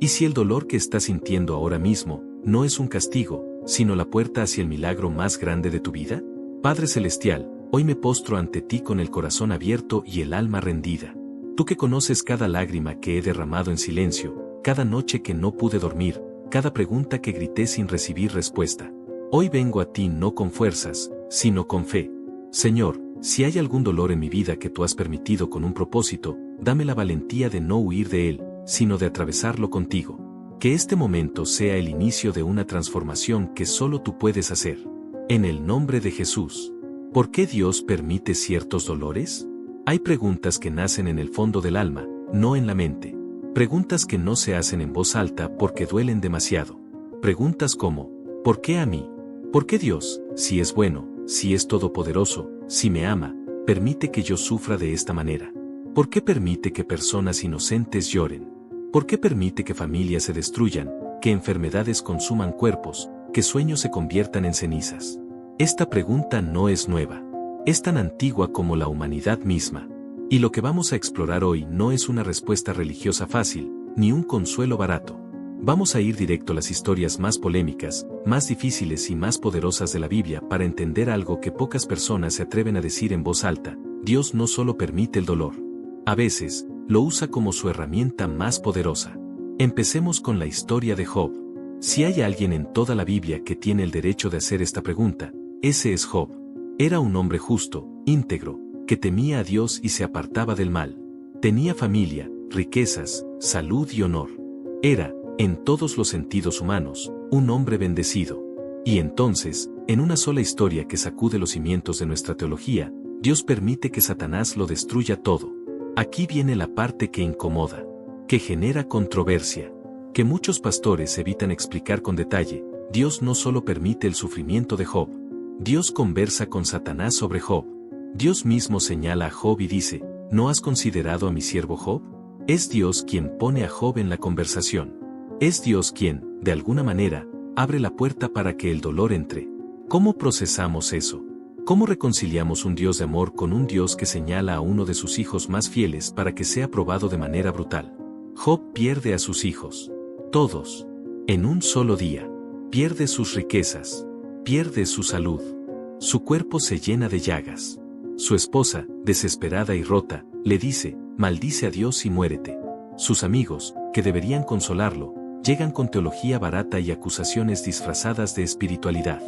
¿Y si el dolor que estás sintiendo ahora mismo no es un castigo, sino la puerta hacia el milagro más grande de tu vida? Padre Celestial, hoy me postro ante ti con el corazón abierto y el alma rendida. Tú que conoces cada lágrima que he derramado en silencio, cada noche que no pude dormir, cada pregunta que grité sin recibir respuesta. Hoy vengo a ti no con fuerzas, sino con fe. Señor, si hay algún dolor en mi vida que tú has permitido con un propósito, dame la valentía de no huir de él, sino de atravesarlo contigo. Que este momento sea el inicio de una transformación que solo tú puedes hacer. En el nombre de Jesús. ¿Por qué Dios permite ciertos dolores? Hay preguntas que nacen en el fondo del alma, no en la mente. Preguntas que no se hacen en voz alta porque duelen demasiado. Preguntas como, ¿por qué a mí? ¿Por qué Dios, si es bueno, si es todopoderoso, si me ama, permite que yo sufra de esta manera? ¿Por qué permite que personas inocentes lloren? ¿Por qué permite que familias se destruyan, que enfermedades consuman cuerpos, que sueños se conviertan en cenizas? Esta pregunta no es nueva. Es tan antigua como la humanidad misma. Y lo que vamos a explorar hoy no es una respuesta religiosa fácil, ni un consuelo barato. Vamos a ir directo a las historias más polémicas, más difíciles y más poderosas de la Biblia para entender algo que pocas personas se atreven a decir en voz alta. Dios no solo permite el dolor. A veces, lo usa como su herramienta más poderosa. Empecemos con la historia de Job. Si hay alguien en toda la Biblia que tiene el derecho de hacer esta pregunta, ese es Job. Era un hombre justo, íntegro, que temía a Dios y se apartaba del mal. Tenía familia, riquezas, salud y honor. Era, en todos los sentidos humanos, un hombre bendecido. Y entonces, en una sola historia que sacude los cimientos de nuestra teología, Dios permite que Satanás lo destruya todo. Aquí viene la parte que incomoda, que genera controversia, que muchos pastores evitan explicar con detalle. Dios no solo permite el sufrimiento de Job. Dios conversa con Satanás sobre Job. Dios mismo señala a Job y dice, ¿no has considerado a mi siervo Job? Es Dios quien pone a Job en la conversación. Es Dios quien, de alguna manera, abre la puerta para que el dolor entre. ¿Cómo procesamos eso? ¿Cómo reconciliamos un Dios de amor con un Dios que señala a uno de sus hijos más fieles para que sea probado de manera brutal? Job pierde a sus hijos. Todos. En un solo día. Pierde sus riquezas. Pierde su salud. Su cuerpo se llena de llagas. Su esposa, desesperada y rota, le dice, maldice a Dios y muérete. Sus amigos, que deberían consolarlo, llegan con teología barata y acusaciones disfrazadas de espiritualidad.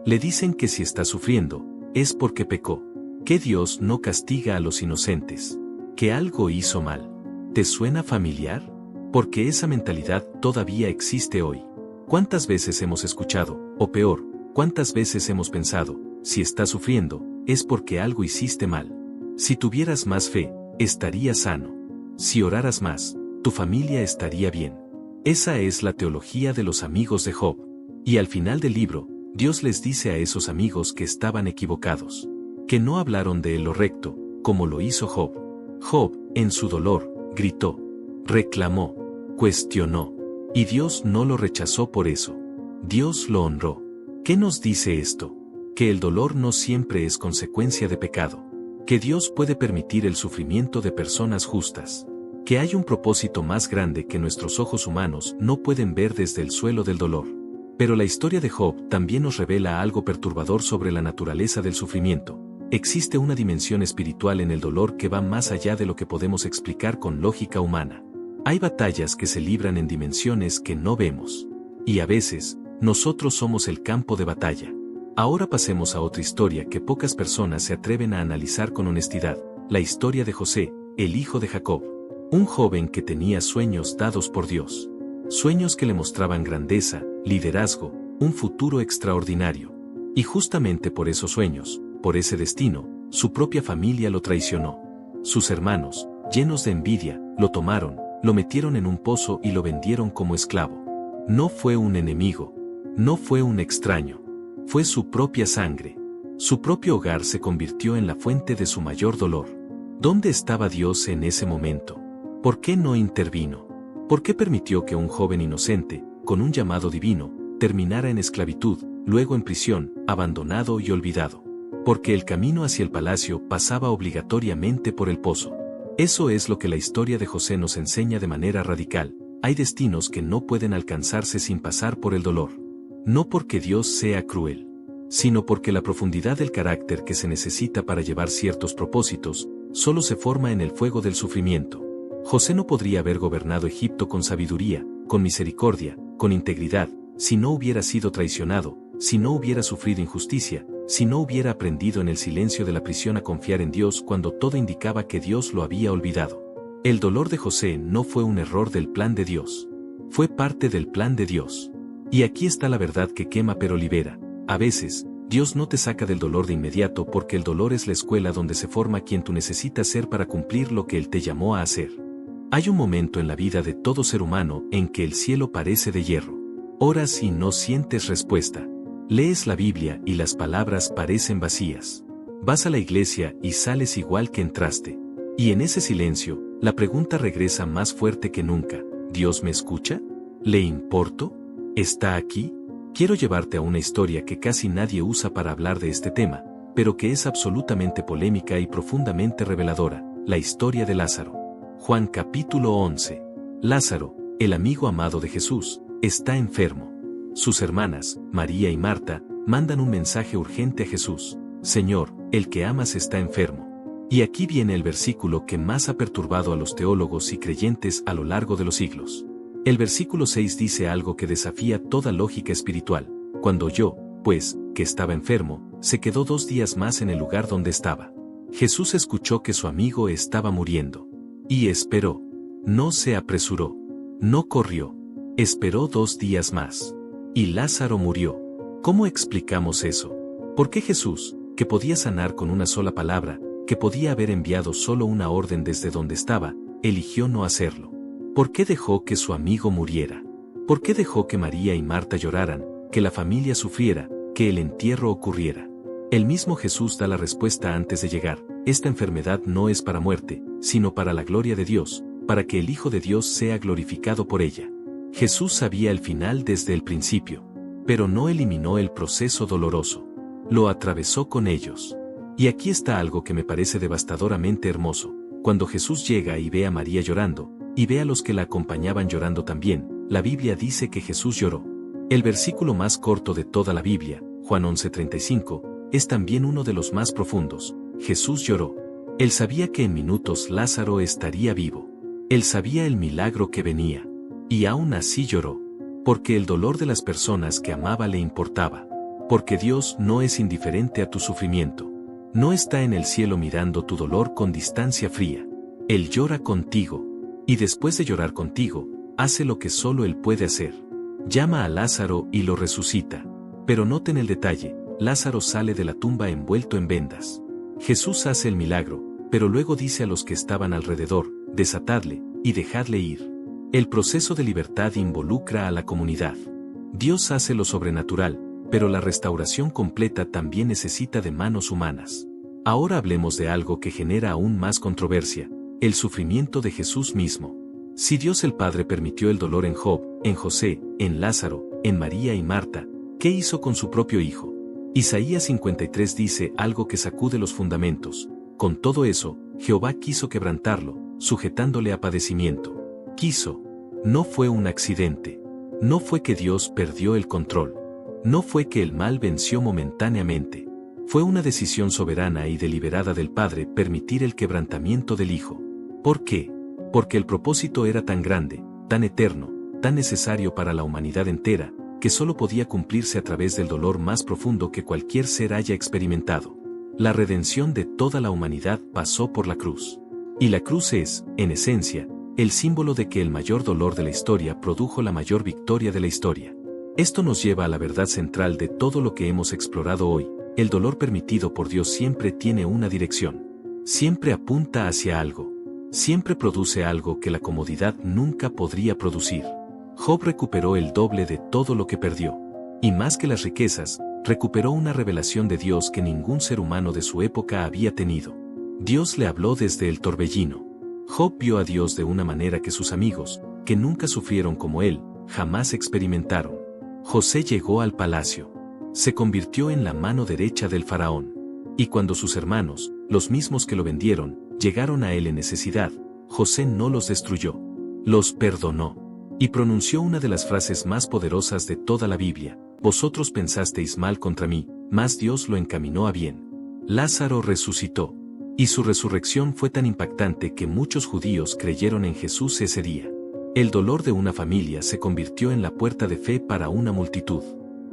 Le dicen que si está sufriendo, es porque pecó. Que Dios no castiga a los inocentes. Que algo hizo mal. ¿Te suena familiar? Porque esa mentalidad todavía existe hoy. ¿Cuántas veces hemos escuchado, o peor, cuántas veces hemos pensado, si estás sufriendo, es porque algo hiciste mal? Si tuvieras más fe, estarías sano. Si oraras más, tu familia estaría bien. Esa es la teología de los amigos de Job. Y al final del libro, Dios les dice a esos amigos que estaban equivocados. Que no hablaron de lo recto, como lo hizo Job. Job, en su dolor, gritó, reclamó, cuestionó. Y Dios no lo rechazó por eso. Dios lo honró. ¿Qué nos dice esto? Que el dolor no siempre es consecuencia de pecado. Que Dios puede permitir el sufrimiento de personas justas. Que hay un propósito más grande que nuestros ojos humanos no pueden ver desde el suelo del dolor. Pero la historia de Job también nos revela algo perturbador sobre la naturaleza del sufrimiento. Existe una dimensión espiritual en el dolor que va más allá de lo que podemos explicar con lógica humana. Hay batallas que se libran en dimensiones que no vemos. Y a veces, nosotros somos el campo de batalla. Ahora pasemos a otra historia que pocas personas se atreven a analizar con honestidad, la historia de José, el hijo de Jacob. Un joven que tenía sueños dados por Dios. Sueños que le mostraban grandeza, liderazgo, un futuro extraordinario. Y justamente por esos sueños, por ese destino, su propia familia lo traicionó. Sus hermanos, llenos de envidia, lo tomaron, lo metieron en un pozo y lo vendieron como esclavo. No fue un enemigo. No fue un extraño. Fue su propia sangre. Su propio hogar se convirtió en la fuente de su mayor dolor. ¿Dónde estaba Dios en ese momento? ¿Por qué no intervino? ¿Por qué permitió que un joven inocente, con un llamado divino, terminara en esclavitud, luego en prisión, abandonado y olvidado? Porque el camino hacia el palacio pasaba obligatoriamente por el pozo. Eso es lo que la historia de José nos enseña de manera radical. hay destinos que no pueden alcanzarse sin pasar por el dolor. No porque Dios sea cruel, sino porque la profundidad del carácter que se necesita para llevar ciertos propósitos, solo se forma en el fuego del sufrimiento. José no podría haber gobernado Egipto con sabiduría, con misericordia, con integridad, si no hubiera sido traicionado, si no hubiera sufrido injusticia, si no hubiera aprendido en el silencio de la prisión a confiar en Dios cuando todo indicaba que Dios lo había olvidado. El dolor de José no fue un error del plan de Dios. Fue parte del plan de Dios. Y aquí está la verdad que quema pero libera. A veces, Dios no te saca del dolor de inmediato porque el dolor es la escuela donde se forma quien tú necesitas ser para cumplir lo que Él te llamó a hacer. Hay un momento en la vida de todo ser humano en que el cielo parece de hierro. Oras y no sientes respuesta. Lees la Biblia y las palabras parecen vacías. Vas a la iglesia y sales igual que entraste. Y en ese silencio, la pregunta regresa más fuerte que nunca. ¿Dios me escucha? ¿Le importo? ¿Está aquí? Quiero llevarte a una historia que casi nadie usa para hablar de este tema, pero que es absolutamente polémica y profundamente reveladora, la historia de Lázaro. Juan capítulo 11. Lázaro, el amigo amado de Jesús, está enfermo. Sus hermanas, María y Marta, mandan un mensaje urgente a Jesús. Señor, el que amas está enfermo. Y aquí viene el versículo que más ha perturbado a los teólogos y creyentes a lo largo de los siglos. El versículo 6 dice algo que desafía toda lógica espiritual. Cuando oyó, pues, que estaba enfermo, se quedó 2 días más en el lugar donde estaba. Jesús escuchó que su amigo estaba muriendo. Y esperó. No se apresuró. No corrió. Esperó 2 días más. Y Lázaro murió. ¿Cómo explicamos eso? ¿Por qué Jesús, que podía sanar con una sola palabra, que podía haber enviado solo una orden desde donde estaba, eligió no hacerlo? ¿Por qué dejó que su amigo muriera? ¿Por qué dejó que María y Marta lloraran, que la familia sufriera, que el entierro ocurriera? El mismo Jesús da la respuesta antes de llegar. Esta enfermedad no es para muerte, sino para la gloria de Dios, para que el Hijo de Dios sea glorificado por ella. Jesús sabía el final desde el principio, pero no eliminó el proceso doloroso. Lo atravesó con ellos. Y aquí está algo que me parece devastadoramente hermoso. Cuando Jesús llega y ve a María llorando, y ve a los que la acompañaban llorando también, la Biblia dice que Jesús lloró. El versículo más corto de toda la Biblia, Juan 11:35, es también uno de los más profundos. Jesús lloró. Él sabía que en minutos Lázaro estaría vivo. Él sabía el milagro que venía. Y aún así lloró. Porque el dolor de las personas que amaba le importaba. Porque Dios no es indiferente a tu sufrimiento. No está en el cielo mirando tu dolor con distancia fría. Él llora contigo. Y después de llorar contigo, hace lo que solo Él puede hacer. Llama a Lázaro y lo resucita. Pero noten el detalle, Lázaro sale de la tumba envuelto en vendas. Jesús hace el milagro, pero luego dice a los que estaban alrededor, desatadle, y dejadle ir. El proceso de libertad involucra a la comunidad. Dios hace lo sobrenatural, pero la restauración completa también necesita de manos humanas. Ahora hablemos de algo que genera aún más controversia, el sufrimiento de Jesús mismo. Si Dios el Padre permitió el dolor en Job, en José, en Lázaro, en María y Marta, ¿qué hizo con su propio Hijo? Isaías 53 dice algo que sacude los fundamentos. Con todo eso, Jehová quiso quebrantarlo, sujetándole a padecimiento. Quiso. No fue un accidente. No fue que Dios perdió el control. No fue que el mal venció momentáneamente. Fue una decisión soberana y deliberada del Padre permitir el quebrantamiento del Hijo. ¿Por qué? Porque el propósito era tan grande, tan eterno, tan necesario para la humanidad entera, que solo podía cumplirse a través del dolor más profundo que cualquier ser haya experimentado. La redención de toda la humanidad pasó por la cruz. Y la cruz es, en esencia, el símbolo de que el mayor dolor de la historia produjo la mayor victoria de la historia. Esto nos lleva a la verdad central de todo lo que hemos explorado hoy. El dolor permitido por Dios siempre tiene una dirección. Siempre apunta hacia algo. Siempre produce algo que la comodidad nunca podría producir. Job recuperó el doble de todo lo que perdió. Y más que las riquezas, recuperó una revelación de Dios que ningún ser humano de su época había tenido. Dios le habló desde el torbellino. Job vio a Dios de una manera que sus amigos, que nunca sufrieron como él, jamás experimentaron. José llegó al palacio. Se convirtió en la mano derecha del faraón. Y cuando sus hermanos, los mismos que lo vendieron, llegaron a él en necesidad, José no los destruyó. Los perdonó. Y pronunció una de las frases más poderosas de toda la Biblia: vosotros pensasteis mal contra mí, mas Dios lo encaminó a bien. Lázaro resucitó. Y su resurrección fue tan impactante que muchos judíos creyeron en Jesús ese día. El dolor de una familia se convirtió en la puerta de fe para una multitud.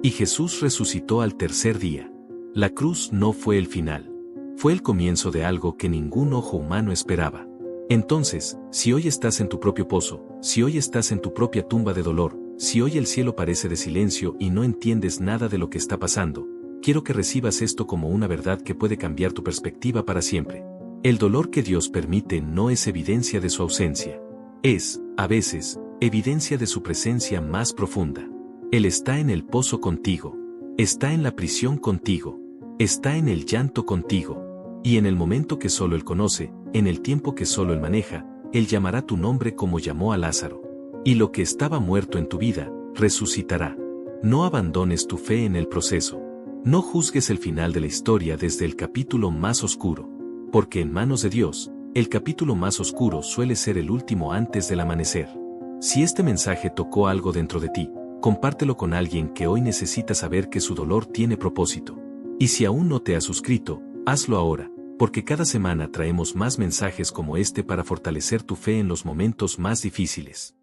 Y Jesús resucitó al tercer día. La cruz no fue el final. Fue el comienzo de algo que ningún ojo humano esperaba. Entonces, si hoy estás en tu propio pozo, si hoy estás en tu propia tumba de dolor, si hoy el cielo parece de silencio y no entiendes nada de lo que está pasando, quiero que recibas esto como una verdad que puede cambiar tu perspectiva para siempre. El dolor que Dios permite no es evidencia de su ausencia. Es, a veces, evidencia de su presencia más profunda. Él está en el pozo contigo. Está en la prisión contigo. Está en el llanto contigo. Y en el momento que solo Él conoce, en el tiempo que solo Él maneja, Él llamará tu nombre como llamó a Lázaro. Y lo que estaba muerto en tu vida, resucitará. No abandones tu fe en el proceso. No juzgues el final de la historia desde el capítulo más oscuro. Porque en manos de Dios, el capítulo más oscuro suele ser el último antes del amanecer. Si este mensaje tocó algo dentro de ti, compártelo con alguien que hoy necesita saber que su dolor tiene propósito. Y si aún no te has suscrito, hazlo ahora, porque cada semana traemos más mensajes como este para fortalecer tu fe en los momentos más difíciles.